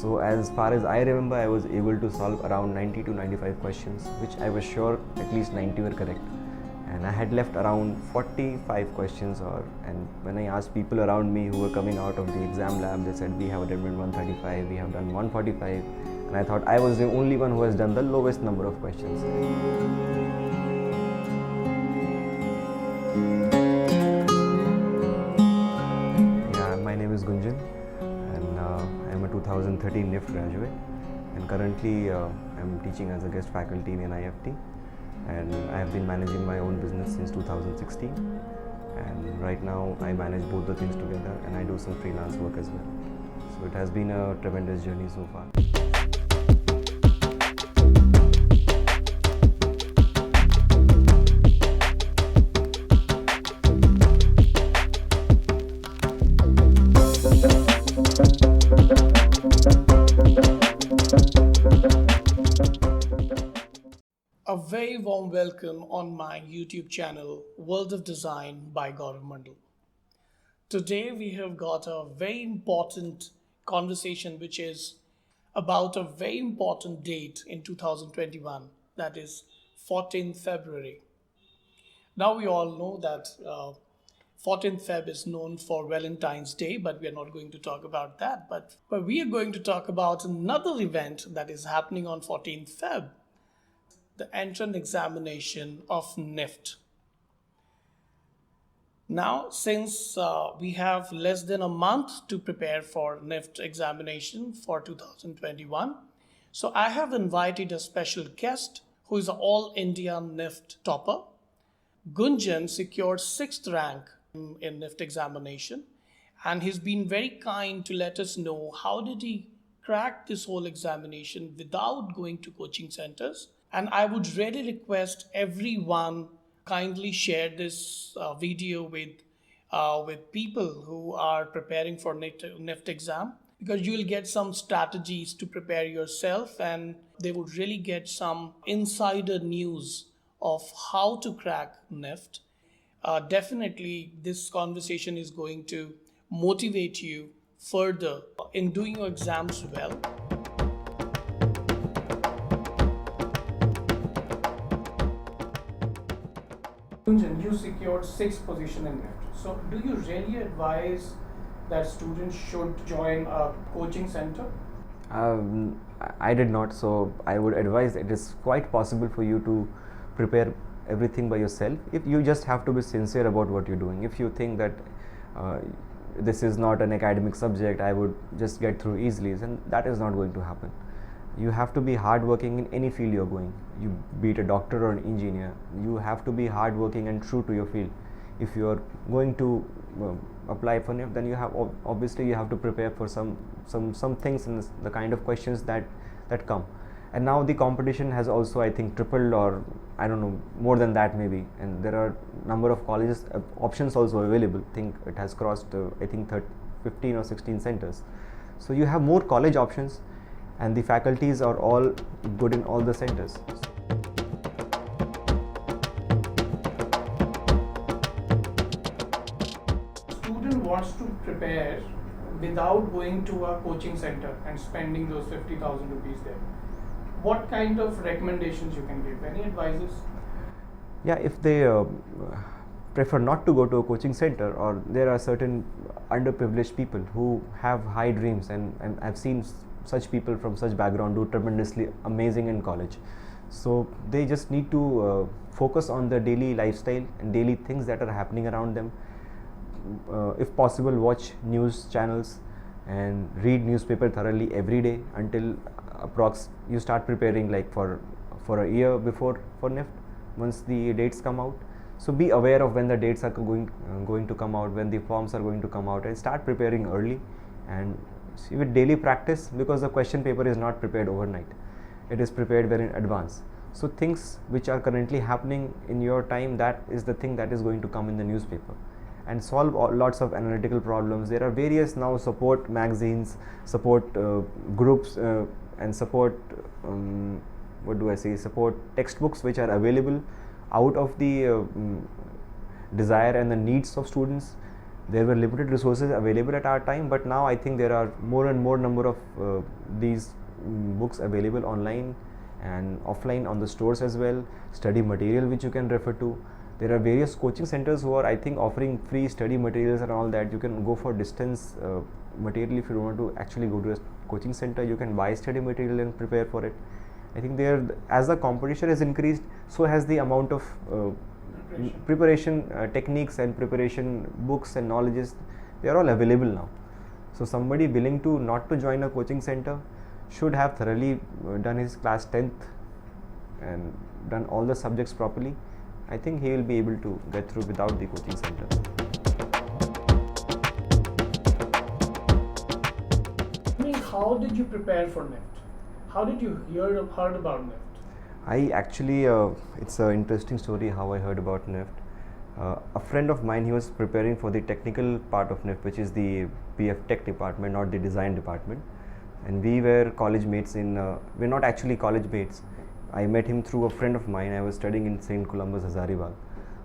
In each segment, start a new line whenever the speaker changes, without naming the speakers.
So as far as I remember, I was able to solve around 90 to 95 questions, which I was sure at least 90 were correct. And I had left around 45 questions, and when I asked people around me who were coming out of the exam lab, they said we have done 135, we have done 145, and I thought I was the only one who has done the lowest number of questions. Yeah, my name is Gunjan, and I am a 2013 NIFT graduate, and currently I am teaching as a guest faculty in NIFT, and I have been managing my own business since 2016, and right now I manage both the things together, and I do some freelance work as well. So it has been a tremendous journey so far.
A very warm welcome on my YouTube channel, World of Design by Gaurav Mandal. Today we have got a very important conversation which is about a very important date in 2021, that is 14th February. Now we all know that 14th Feb is known for Valentine's Day, but we are not going to talk about that. But we are going to talk about another event that is happening on 14th Feb, the entrance examination of NIFT. Now, since we have less than a month to prepare for NIFT examination for 2021, so I have invited a special guest who is an All India NIFT topper. Gunjan secured 6th rank in NIFT examination, and he's been very kind to let us know how did he crack this whole examination without going to coaching centers. And I would really request everyone kindly share this video with people who are preparing for NIFT exam, because you will get some strategies to prepare yourself, and they would really get some insider news of how to crack NIFT. Definitely, this conversation is going to motivate you further in doing your exams well. Gunjan, you secured 6th position in NIFT. So, do you really advise that students should join a coaching center?
I did not, so I would advise it is quite possible for you to prepare everything by yourself. If you just have to be sincere about what you're doing. If you think that this is not an academic subject, I would just get through easily, and that is not going to happen. You have to be hardworking in any field you're going. You be it a doctor or an engineer. You have to be hardworking and true to your field. If you are going to apply for NIFT, then you have obviously you have to prepare for some things and the kind of questions that come. And now the competition has also, I think, tripled, or I don't know, more than that maybe. And there are number of colleges options also available. I think it has crossed I think 15 or 16 centers. So you have more college options, and the faculties are all good in all the centers.
Student wants to prepare without going to a coaching center and spending those 50,000 rupees there. What kind of recommendations you can give? Any advices?
Yeah, if they prefer not to go to a coaching center, or there are certain underprivileged people who have high dreams, and I've seen such people from such background do tremendously amazing in college. So they just need to focus on the daily lifestyle and daily things that are happening around them. If possible, watch news channels and read newspaper thoroughly every day until approx you start preparing like for a year before for NIFT. Once the dates come out, so be aware of when the dates are going to come out, when the forms are going to come out, and start preparing early. And see, with daily practice, because the question paper is not prepared overnight, it is prepared very in advance. So things which are currently happening in your time, that is the thing that is going to come in the newspaper, and solve lots of analytical problems. There are various now support magazines, support groups, and support support textbooks which are available out of the desire and the needs of students. there were limited resources available at our time, but now I think there are more and more number of these books available online and offline on the stores as well, study material which you can refer to. There are various coaching centers who are, I think, offering free study materials and all that. You can go for distance material. If you don't want to actually go to a coaching center, you can buy study material and prepare for it. I think there, as the competition has increased, so has the amount of preparation techniques and preparation books and knowledges. They are all available now. So somebody willing to not to join a coaching center should have thoroughly done his class 10th and done all the subjects properly. I think he will be able to get through without the coaching center.
I mean, how did you prepare for NIFT? How did you heard about NIFT?
I actually, it's an interesting story how I heard about NIFT. A friend of mine, he was preparing for the technical part of NIFT, which is the BF Tech department, not the design department. And we were college mates in, we're not actually college mates. I met him through a friend of mine. I was studying in St. Columbus, Hazaribagh.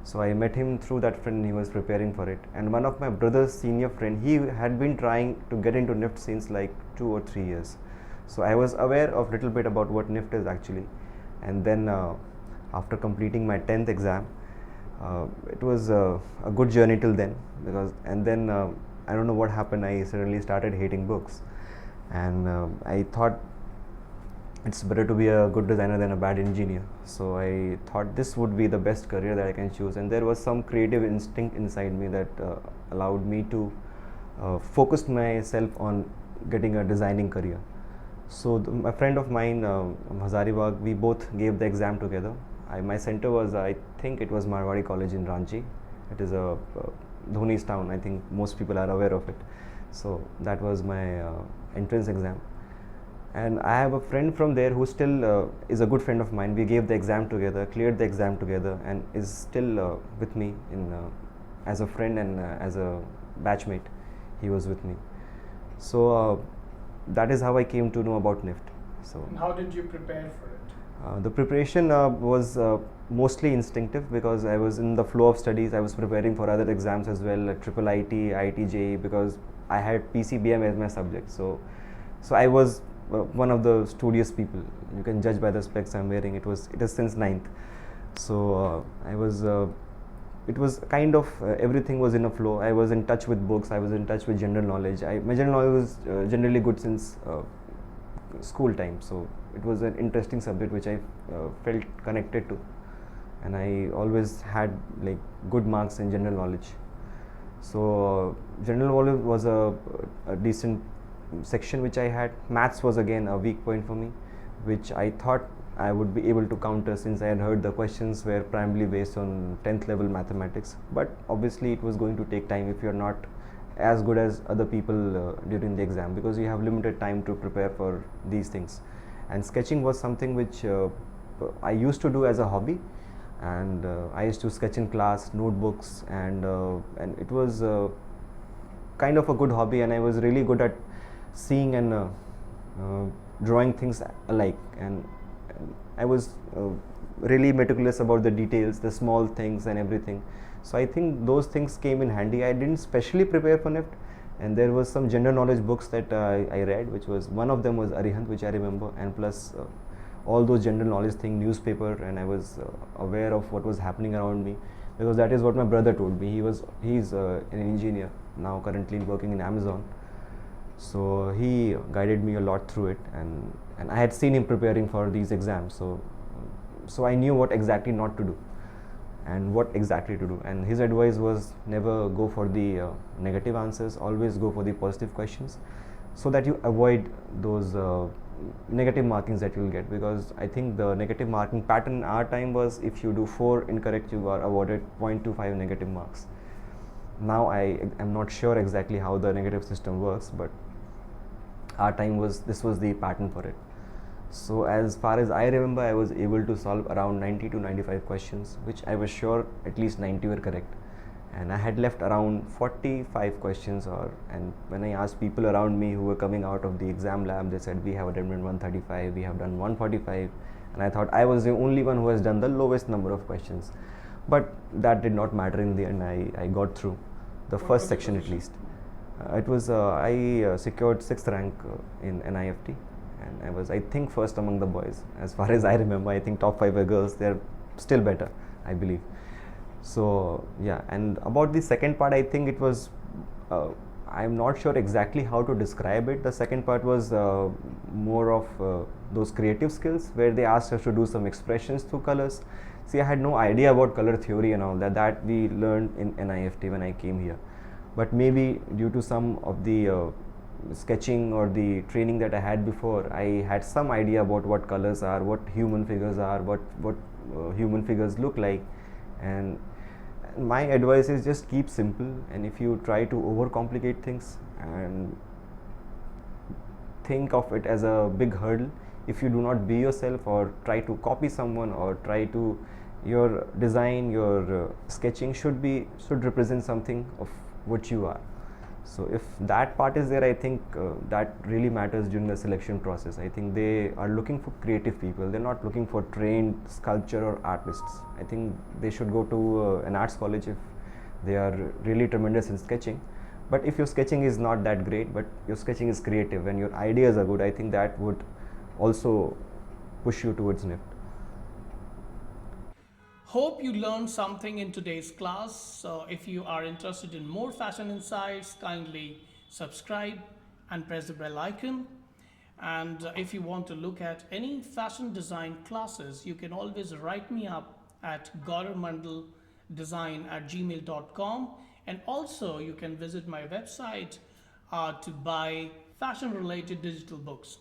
So I met him through that friend, he was preparing for it. And one of my brother's senior friend, he had been trying to get into NIFT since like 2 or 3 years. So I was aware of little bit about what NIFT is actually. And then after completing my 10th exam, it was a good journey till then, because and then I don't know what happened, I suddenly started hating books, and I thought it's better to be a good designer than a bad engineer. So I thought this would be the best career that I can choose, and there was some creative instinct inside me that allowed me to focus myself on getting a designing career. So a friend of mine, Hazaribagh, we both gave the exam together. My center was, I think it was Marwari College in Ranchi. It is a Dhoni's town. I think most people are aware of it. So that was my entrance exam. And I have a friend from there who still is a good friend of mine. We gave the exam together, cleared the exam together, and is still with me in as a friend and as a batchmate. He was with me. So that is how I came to know about NIFT. So
and how did you prepare for it?
The preparation was mostly instinctive, because I was in the flow of studies. I was preparing for other exams as well, like Triple IT, IIT JEE, because I had PCBM as my subject. So I was one of the studious people. You can judge by the specs I'm wearing. It is since 9th. So I was. It was kind of everything was in a flow. I was in touch with books. I was in touch with general knowledge. My general knowledge was generally good since school time. So it was an interesting subject which I felt connected to, and I always had like good marks in general knowledge. So general knowledge was a decent section which I had. Maths was again a weak point for me, which I thought I would be able to counter, since I had heard the questions were primarily based on 10th level mathematics. But obviously it was going to take time if you are not as good as other people during the exam, because you have limited time to prepare for these things. And sketching was something which I used to do as a hobby, and I used to sketch in class, notebooks, and it was kind of a good hobby, and I was really good at seeing and drawing things alike, and I was really meticulous about the details, the small things and everything. So I think those things came in handy. I didn't specially prepare for NIFT, and there was some general knowledge books that I read, which was, one of them was Arihant, which I remember, and plus all those general knowledge thing, newspaper, and I was aware of what was happening around me, because that is what my brother told me. He's an engineer now, currently working in Amazon. So he guided me a lot through it, and I had seen him preparing for these exams, so I knew what exactly not to do and what exactly to do. And his advice was, never go for the negative answers, always go for the positive questions, so that you avoid those negative markings that you will get. Because I think the negative marking pattern in our time was, if you do 4 incorrect, you are awarded 0.25 negative marks. Now I am not sure exactly how the negative system works, but our time this was the pattern for it. So as far as I remember, I was able to solve around 90 to 95 questions, which I was sure at least 90 were correct. And I had left around 45 questions, and when I asked people around me who were coming out of the exam lab, they said, we have done 135, we have done 145, and I thought I was the only one who has done the lowest number of questions. But that did not matter in the end. I got through. the
What
first
was the
section at
position?
least. It was I secured sixth rank in NIFT, and I was, I think, first among the boys. As far as I remember, I think top 5 were girls. They're still better, I believe. So yeah, and about the second part, I think it was. I'm not sure exactly how to describe it. The second part was more of those creative skills where they asked us to do some expressions through colors. See, I had no idea about color theory and all that. That we learned in NIFT when I came here. But maybe due to some of the sketching or the training that I had before, I had some idea about what colors are, what human figures are, what human figures look like, and my advice is just keep simple. And if you try to overcomplicate things and think of it as a big hurdle, if you do not be yourself or try to copy someone or try to, your design, your sketching should represent something of what you are. So if that part is there, I think that really matters during the selection process. I think they are looking for creative people. They're not looking for trained sculpture or artists. I think they should go to an arts college if they are really tremendous in sketching. But if your sketching is not that great, but your sketching is creative and your ideas are good, I think that would also push you towards NIFT.
Hope you learned something in today's class. So if you are interested in more fashion insights, kindly subscribe and press the bell icon. And if you want to look at any fashion design classes, you can always write me up at gaurav.mandaldesign@gmail.com. And also you can visit my website to buy fashion related digital books.